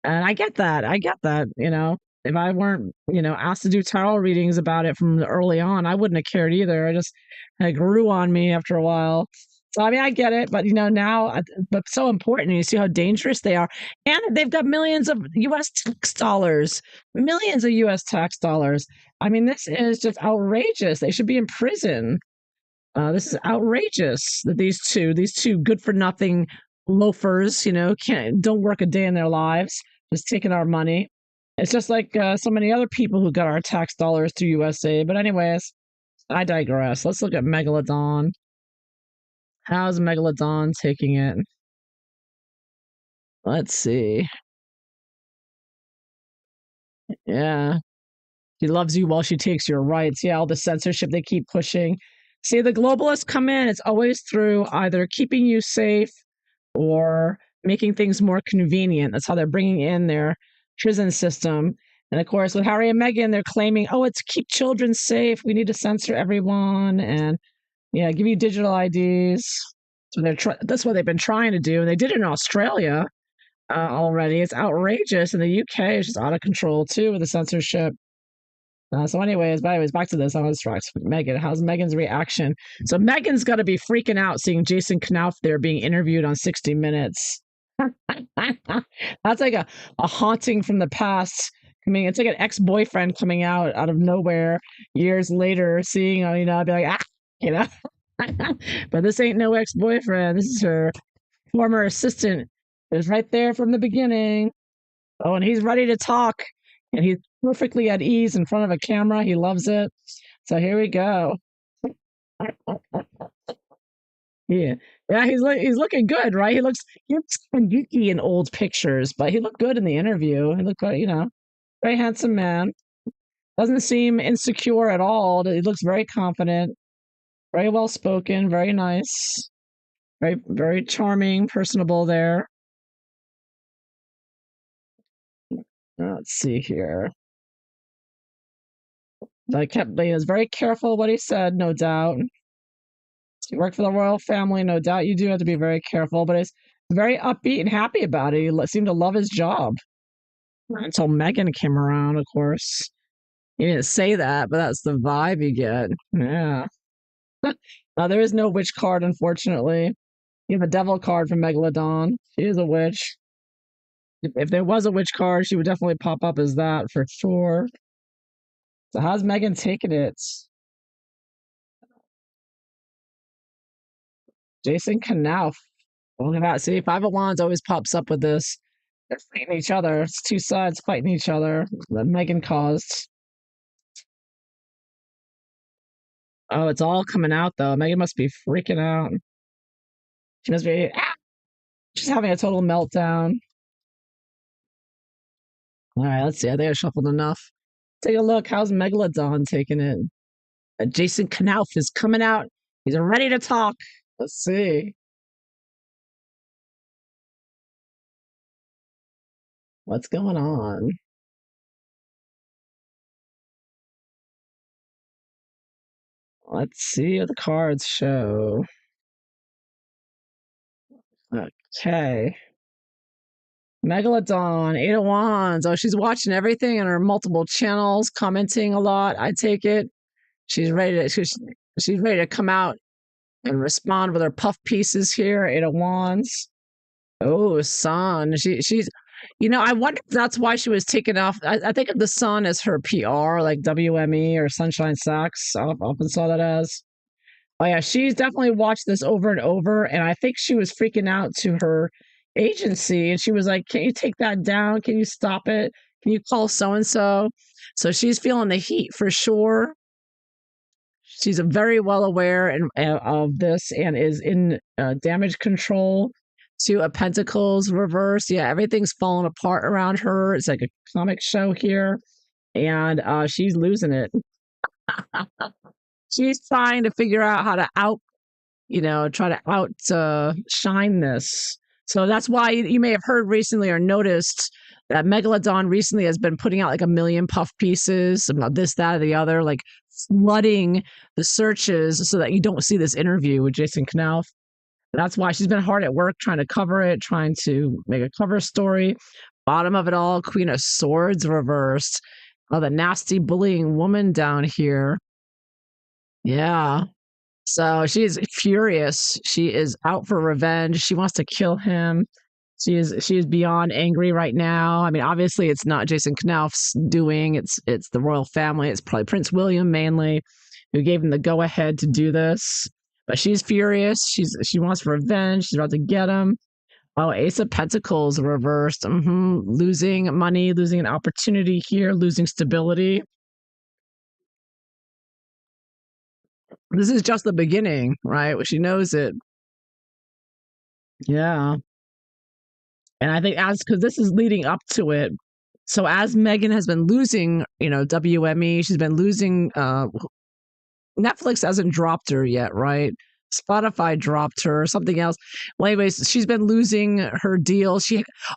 And I get that. I get that, you know. If I weren't, you know, asked to do tarot readings about it from early on, I wouldn't have cared either. I just it grew on me after a while. So I mean, I get it, but you know, now, but so important. You see how dangerous they are, and they've got millions of U.S. tax dollars, millions of U.S. tax dollars. I mean, this is just outrageous. They should be in prison. This is outrageous that these two good for nothing loafers, you know, don't work a day in their lives, just taking our money. It's just like so many other people who got our tax dollars through USA. But anyways, I digress. Let's look at Megalodon. How's Megalodon taking it? Let's see. Yeah. She loves you while she takes your rights. Yeah, all the censorship they keep pushing. See, the globalists come in, it's always through either keeping you safe or making things more convenient. That's how they're bringing in their prison system. And of course, with Harry and Meghan, they're claiming, oh, it's keep children safe. We need to censor everyone and, yeah, give you digital IDs. So that's what they've been trying to do. And they did it in Australia already. It's outrageous. And the UK is just out of control too with the censorship. So, anyways, back to this. I was distracted. Meghan, how's Meghan's reaction? So, Meghan's got to be freaking out seeing Jason Knauf there being interviewed on 60 Minutes. That's like a haunting from the past. I mean, it's like an ex-boyfriend coming out of nowhere years later, seeing, you know, I'd be like, you know. But this ain't no ex-boyfriend. This is her former assistant. It was right there from the beginning. Oh, and he's ready to talk. And he's perfectly at ease in front of a camera. He loves it. So here we go. Yeah. Yeah, he's looking good, right? He looks kind of geeky in old pictures, but he looked good in the interview. He looked, you know, very handsome man. Doesn't seem insecure at all. He looks very confident, very well spoken, very nice, very charming, personable there. Let's see here. He was very careful what he said, no doubt. You work for the royal family, no doubt you do have to be very careful, but he's very upbeat and happy about it. He seemed to love his job until Meghan came around, of course. He didn't say that, but that's the vibe you get. Yeah. There is no witch card, unfortunately. You have a devil card from Megalodon. She is a witch. If there was a witch card, she would definitely pop up as that for sure. So how's Meghan taking it? Jason Knauf. Look at that. See, Five of Wands always pops up with this. They're fighting each other. It's two sides fighting each other that Meghan caused. Oh, it's all coming out though. Meghan must be freaking out. She must be she's having a total meltdown. All right, let's see. I think I shuffled enough. Take a look. How's Megalodon taking it? Jason Knauf is coming out. He's ready to talk. Let's see. What's going on? Let's see what the cards show. Okay. Megalodon, Eight of Wands. Oh, she's watching everything on her multiple channels, commenting a lot. I take it. She's ready to she's ready to come out and respond with her puff pieces here. Eight of Wands. Oh, Sun. She's you know, I wonder if that's why she was taken off. I think of the Sun as her PR, like WME or Sunshine Sacks. I often saw that as. Oh yeah, she's definitely watched this over and over, and I think she was freaking out to her agency, and she was like, "Can you take that down? Can you stop it? Can you call so and so?" So she's feeling the heat for sure. She's very well aware of this and is in damage control. Two of Pentacles reverse. Yeah, everything's falling apart around her. It's like a comic show here, and she's losing it. She's trying to figure out how to try to shine this. So that's why you may have heard recently or noticed that Megalodon recently has been putting out like a million puff pieces about this, that, or the other, like flooding the searches so that you don't see this interview with Jason Knauf. That's why she's been hard at work trying to cover it, trying to make a cover story. Bottom of it all, Queen of Swords reversed. Oh, the nasty bullying woman down here. Yeah. So she's furious. She is out for revenge. She wants to kill him. She is beyond angry right now. I mean, obviously it's not Jason Knauf's doing. It's the royal family. It's probably Prince William mainly who gave him the go ahead to do this. But she's furious. She wants revenge. She's about to get him. Oh, Ace of Pentacles reversed. Losing money, losing an opportunity here, losing stability. This is just the beginning, right? She knows it. Yeah. And I think because this is leading up to it. So as Meghan has been losing, WME, she's been losing, Netflix hasn't dropped her yet, right? Spotify dropped her, something else. Well, anyways, she's been losing her deal.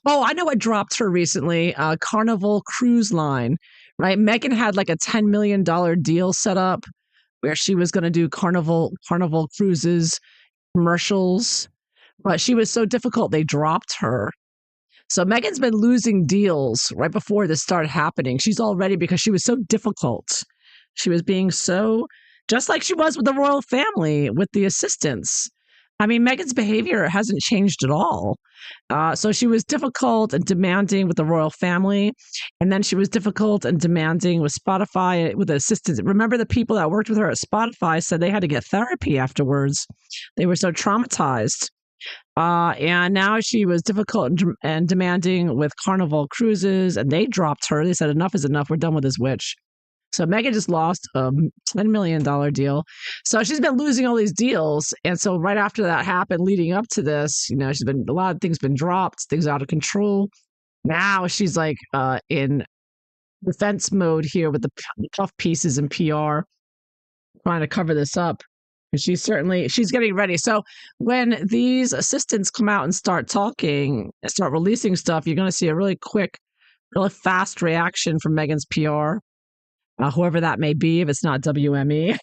I know what dropped her recently. Carnival Cruise Line, right? Meghan had like a $10 million deal set up where she was going to do Carnival cruises, commercials, but she was so difficult they dropped her. So Meghan's been losing deals right before this started happening. She's all ready because she was so difficult. She was being so, just like she was with the royal family, with the assistants. I mean, Meghan's behavior hasn't changed at all. So she was difficult and demanding with the royal family. And then she was difficult and demanding with Spotify, with the assistants. Remember, the people that worked with her at Spotify said they had to get therapy afterwards. They were so traumatized. And now she was difficult and demanding with Carnival Cruises, and they dropped her. They said, enough is enough. We're done with this witch. So Meghan just lost a $10 million deal. So she's been losing all these deals. And so right after that happened, leading up to this, a lot of things been dropped, things out of control. Now she's like in defense mode here with the puff pieces and PR, trying to cover this up. And she's getting ready. So when these assistants come out and start talking, and start releasing stuff, you're going to see a really quick, really fast reaction from Meghan's PR. Whoever that may be, if it's not WME.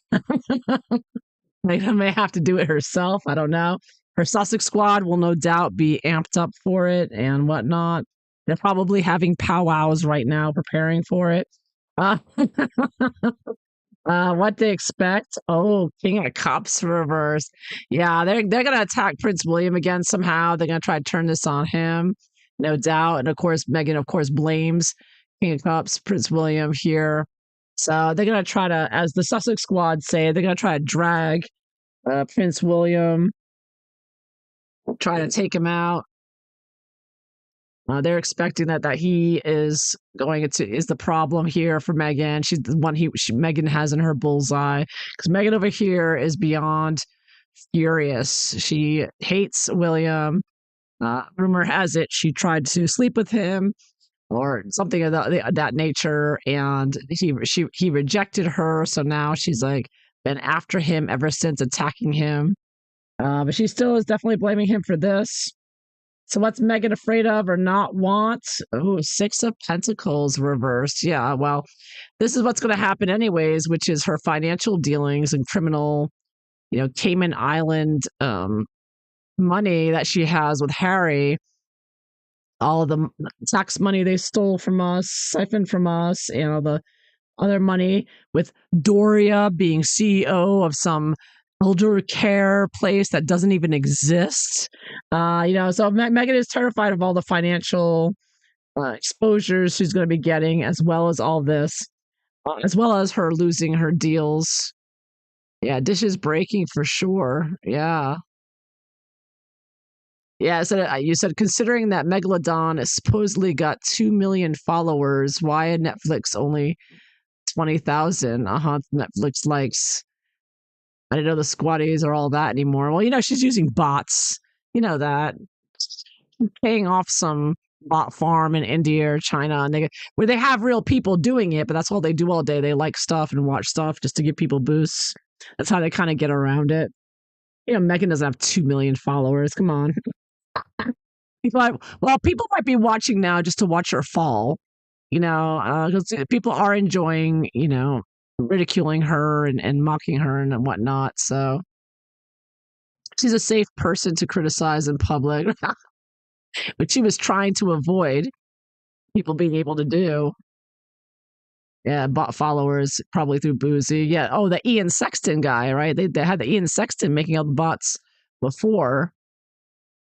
Meghan may have to do it herself. I don't know. Her Sussex squad will no doubt be amped up for it and whatnot. They're probably having powwows right now, preparing for it. What they expect? Oh, King of Cups reversed. Yeah, they're gonna attack Prince William again somehow. They're gonna try to turn this on him, no doubt. And of course, Meghan, blames King of Cups, Prince William here. So they're gonna try to, as the Sussex squad say, they're gonna try to drag Prince William, try to take him out. They're expecting that he is is the problem here for Meghan. She's the one Meghan has in her bullseye, because Meghan over here is beyond furious. She hates William. Rumor has it she tried to sleep with him or something of that nature, and he rejected her. So now she's like been after him ever since, attacking him. But she still is definitely blaming him for this. So what's Meghan afraid of or not want? Oh, Six of Pentacles reversed. Yeah, well, this is what's going to happen anyways, which is her financial dealings and criminal, Cayman Island money that she has with Harry. All of the tax money they stole from us, siphoned from us, and all the other money, with Doria being CEO of some elder care place that doesn't even exist. So Meghan is terrified of all the financial exposures she's going to be getting, as well as all this, as well as her losing her deals. Yeah, dishes breaking for sure. Yeah. Yeah, so you said, considering that Megalodon has supposedly got 2 million followers, why Netflix only 20,000? Netflix likes I didn't know the squatties are all that anymore. Well, she's using bots. You know that. Paying off some bot farm in India or China, and where they have real people doing it, but that's all they do all day. They like stuff and watch stuff just to give people boosts. That's how they kind of get around it. Meghan doesn't have 2 million followers. Come on. People might be watching now just to watch her fall, because people are enjoying, ridiculing her and mocking her and whatnot. So she's a safe person to criticize in public, but she was trying to avoid people being able to do. Yeah, bought followers probably through Boozy. Yeah. Oh, the Ian Sexton guy, right? They had the Ian Sexton making all the bots before.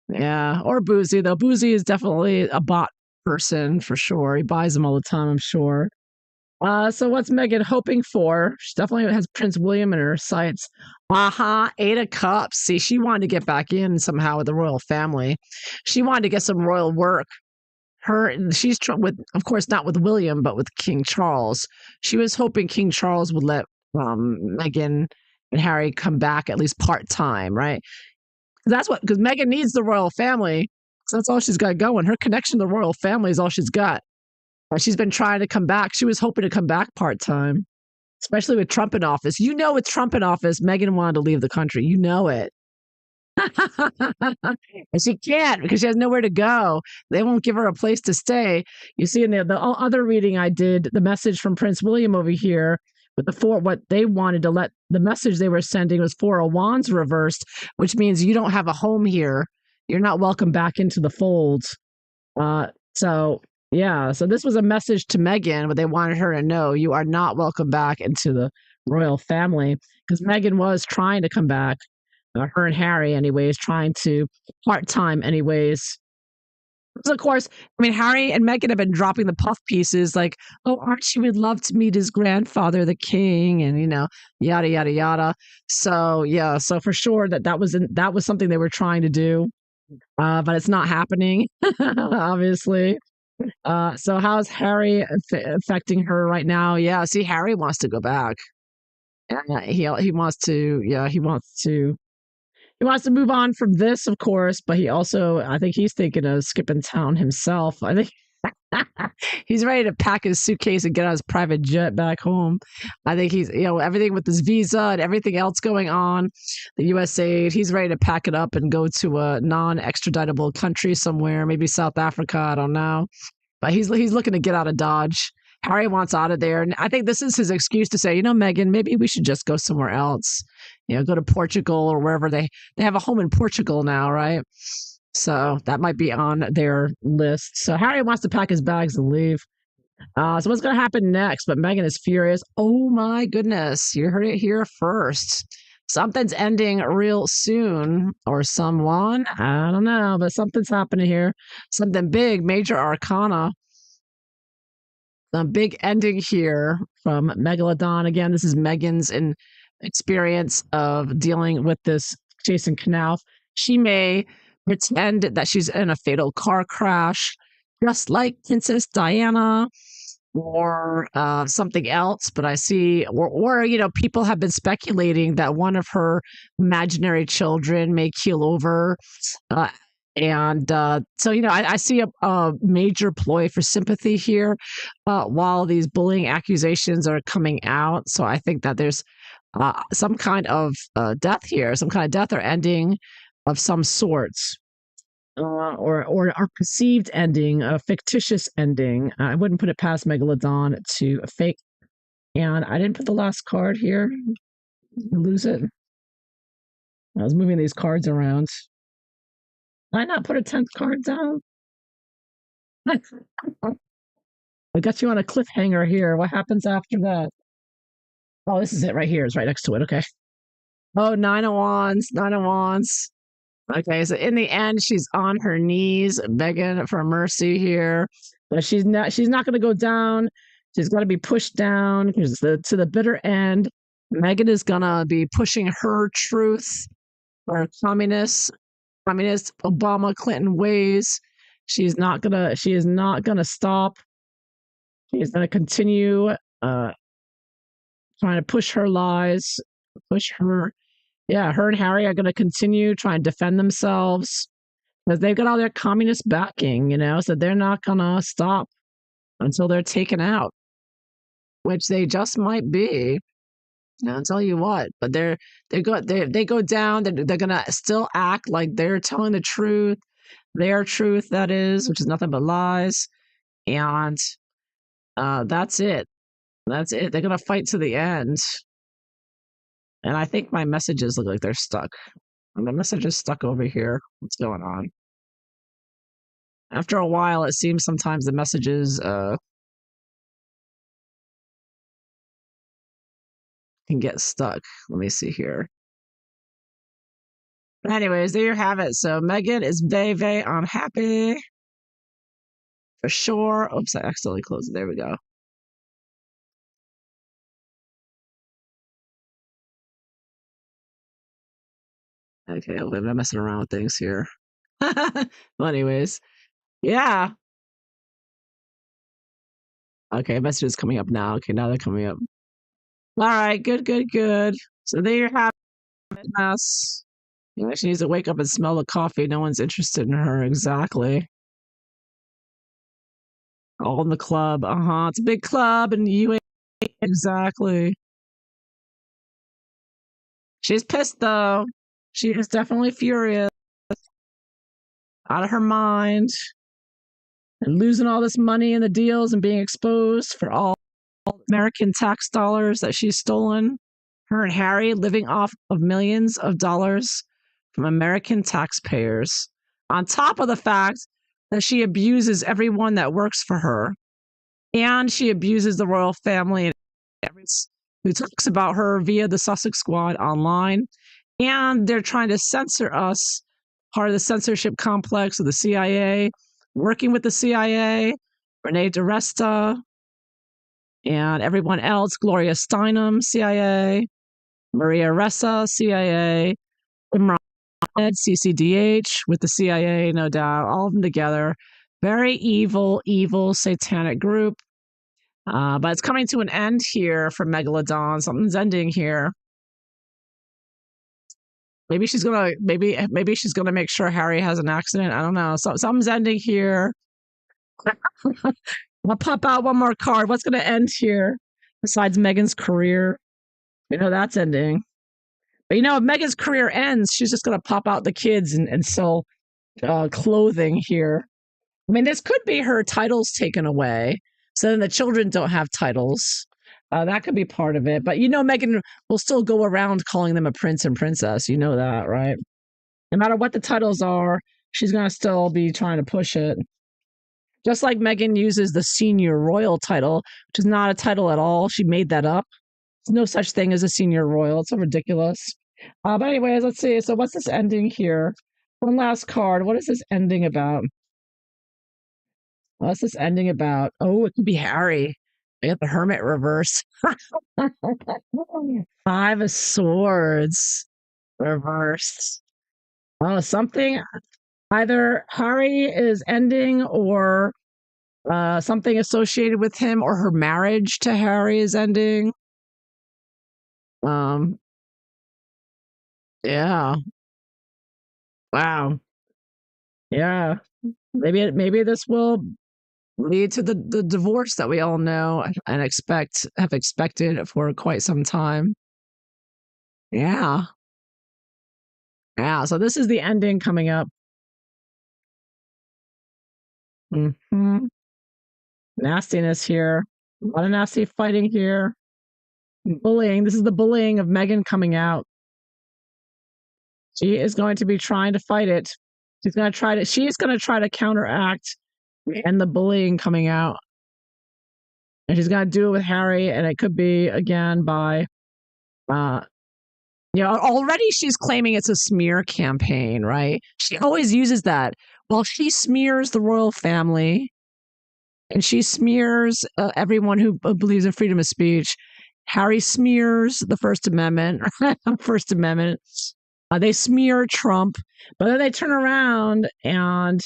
Yeah, or Boozy, though. Boozy is definitely a bot person for sure. He buys them all the time, I'm sure. So what's Meghan hoping for? She definitely has Prince William in her sights. Aide of Cups. See, she wanted to get back in somehow with the royal family. She wanted to get some royal work. She's with, of course, not with William, but with King Charles. She was hoping King Charles would let Meghan and Harry come back at least part time, right? Because Meghan needs the royal family. So that's all she's got going. Her connection to the royal family is all she's got. She's been trying to come back. She was hoping to come back part time, especially with Trump in office. With Trump in office, Meghan wanted to leave the country. You know it. And she can't because she has nowhere to go. They won't give her a place to stay. You see in the other reading I did, the message from Prince William over here with what they wanted to let the message they were sending was Four of Wands reversed, which means you don't have a home here. You're not welcome back into the fold. So this was a message to Meghan, but they wanted her to know you are not welcome back into the royal family because Meghan was trying to come back. Her and Harry, anyways, trying to part-time, anyways. So, of course, Harry and Meghan have been dropping the puff pieces like, oh, Archie would love to meet his grandfather, the king, and, yada, yada, yada. So, so for sure that was something they were trying to do, but it's not happening, obviously. So how's Harry affecting her right now? Yeah, see, Harry wants to go back. He wants to, he wants to move on from this, of course, but I think he's thinking of skipping town himself. I think he's ready to pack his suitcase and get on his private jet back home. I think he's, everything with his visa and everything else going on, the US aid, he's ready to pack it up and go to a non-extraditable country somewhere, maybe South Africa, I don't know. But he's looking to get out of Dodge. Harry wants out of there. And I think this is his excuse to say, Meghan, maybe we should just go somewhere else. Go to Portugal or wherever they have a home in Portugal now, right? So that might be on their list. So Harry wants to pack his bags and leave. So what's going to happen next? But Meghan is furious. Oh my goodness. You heard it here first. Something's ending real soon, or someone. I don't know, but something's happening here. Something big, major arcana. The big ending here from Megalodon. Again, this is Meghan's experience of dealing with this Jason Knauf. She may pretend that she's in a fatal car crash, just like Princess Diana, or something else. But I see, or people have been speculating that one of her imaginary children may keel over. I see a major ploy for sympathy here while these bullying accusations are coming out. So I think that there's some kind of death here, some kind of death or ending of some sorts. Or perceived ending, a fictitious ending. I wouldn't put it past Megalodon to fake. And I didn't put the last card here. Lose it. I was moving these cards around. Did I not put a 10th card down? I got you on a cliffhanger here. What happens after that? Oh, this is it right here. It's right next to it. Okay. Oh, 9 of Wands. 9 of Wands. Okay, so in the end, she's on her knees, begging for mercy here. But she's not going to go down. She's going to be pushed down because to the bitter end. Meghan is going to be pushing her truth or communist Obama Clinton ways. She is not going to stop. She's going to continue trying to push her lies, push her Yeah, her and Harry are going to continue trying to defend themselves because they've got all their communist backing, so they're not going to stop until they're taken out, which they just might be. I'll tell you what, but they go down. They're gonna still act like they're telling the truth, their truth that is, which is nothing but lies, and that's it. That's it. They're gonna fight to the end, and I think my messages look like they're stuck. And the message is stuck over here. What's going on? After a while, it seems sometimes the messages can get stuck. Let me see here. Anyways, there you have it. So Meghan is very, very unhappy. For sure. Oops, I accidentally closed it. There we go. Okay, I'm not messing around with things here. Well, anyways, yeah. Okay, messages coming up now. Okay, now they're coming up. All right, good, good, good. So there you have it, mess. She needs to wake up and smell the coffee. No one's interested in her. Exactly. All in the club. It's a big club, and you ain't exactly. She's pissed though. She is definitely furious, out of her mind, and losing all this money in the deals and being exposed for all American tax dollars that she's stolen. Her and Harry living off of millions of dollars from American taxpayers, on top of the fact that she abuses everyone that works for her. And she abuses the royal family and who talks about her via the Sussex Squad online. And they're trying to censor us, part of the censorship complex of the CIA, working with the CIA, Renee DiResta, and everyone else, Gloria Steinem, CIA, Maria Ressa, CIA, Imran CCDH with the CIA, no doubt, all of them together. Very evil, evil, satanic group. But it's coming to an end here for Megalodon. Something's ending here. Maybe she's gonna make sure Harry has an accident. I don't know. Something's ending here. I'll pop out one more card. What's gonna end here besides Meghan's career? That's ending. But if Meghan's career ends, she's just gonna pop out the kids and sell clothing here. I mean, this could be her titles taken away, so then the children don't have titles. That could be part of it. But Meghan will still go around calling them a prince and princess. You know that, right? No matter what the titles are, she's going to still be trying to push it. Just like Meghan uses the senior royal title, which is not a title at all. She made that up. There's no such thing as a senior royal. It's so ridiculous. But anyways, let's see. So what's this ending here? One last card. What is this ending about? What's this ending about? Oh, it could be Harry. I got the Hermit reverse. 5 of Swords reversed. Oh, something. Either Harry is ending or something associated with him, or her marriage to Harry is ending. Yeah. Wow. Yeah. Maybe this will lead to the divorce that we all know and have expected for quite some time. Yeah. Yeah. So this is the ending coming up. Nastiness here. A lot of nasty fighting here. Bullying. This is the bullying of Meghan coming out. She is going to be trying to fight it. She's going to try to counteract and the bullying coming out. And she's going to do it with Harry, and it could be again by already she's claiming it's a smear campaign, right? She always uses that. Well, she smears the royal family and she smears everyone who believes in freedom of speech. Harry smears the First Amendment. First Amendment. They smear Trump, but then they turn around and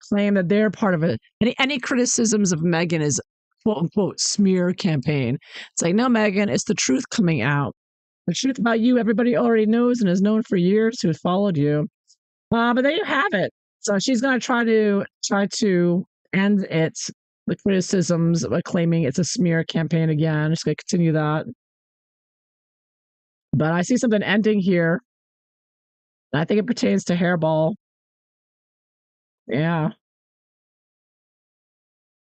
claim that they're part of it. Any criticisms of Meghan is quote unquote smear campaign. It's like, no, Meghan, it's the truth coming out. The truth about you, everybody already knows and has known for years who have followed you. But there you have it. So she's going to try to end it, the criticisms by claiming it's a smear campaign again. She's going to continue that. But I see something ending here. I think it pertains to Hairball. Yeah.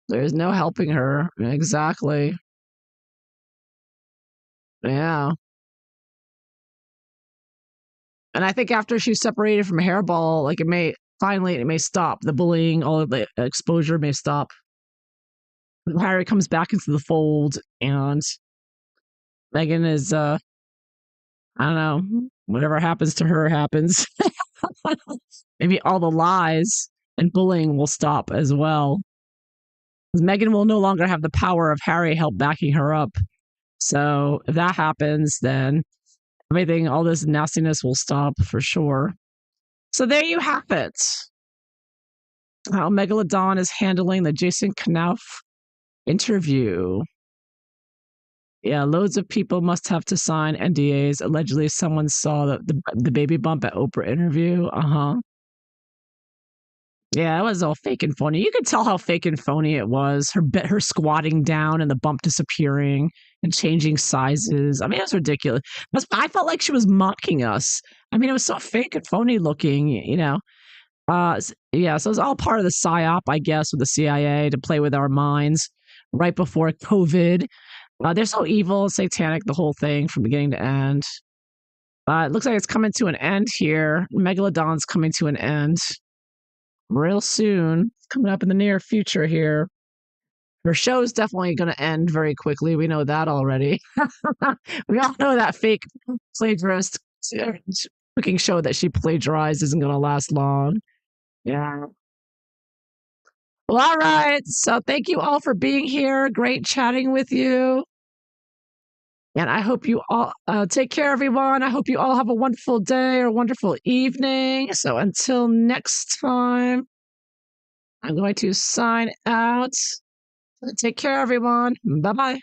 There's no helping her. Exactly. Yeah. And I think after she's separated from Hairball, like it may stop. The bullying, all of the exposure may stop. Harry comes back into the fold, and Meghan is I don't know, whatever happens to her happens. Maybe all the lies and bullying will stop as well. Meghan will no longer have the power of Harry help backing her up. So if that happens, then everything, all this nastiness will stop for sure. So there you have it. How Megalodon is handling the Jason Knauf interview. Yeah, loads of people must have to sign NDAs. Allegedly, someone saw the baby bump at Oprah interview. Yeah, it was all fake and phony. You could tell how fake and phony it was. Her squatting down and the bump disappearing and changing sizes. I mean, it was ridiculous. I felt like she was mocking us. I mean, it was so fake and phony looking, you know. Yeah, so it's all part of the psyop, I guess, with the CIA to play with our minds right before COVID. They're so evil, satanic, the whole thing from beginning to end. It looks like it's coming to an end here. Megalodon's coming to an end real soon. It's coming up in the near future here. Her show's definitely going to end very quickly. We know that already. We all know that fake plagiarist cooking show that she plagiarized isn't going to last long. Yeah. Well, all right. So thank you all for being here. Great chatting with you. And I hope you all take care, everyone. I hope you all have a wonderful day or a wonderful evening. So until next time, I'm going to sign out. Take care, everyone. Bye bye.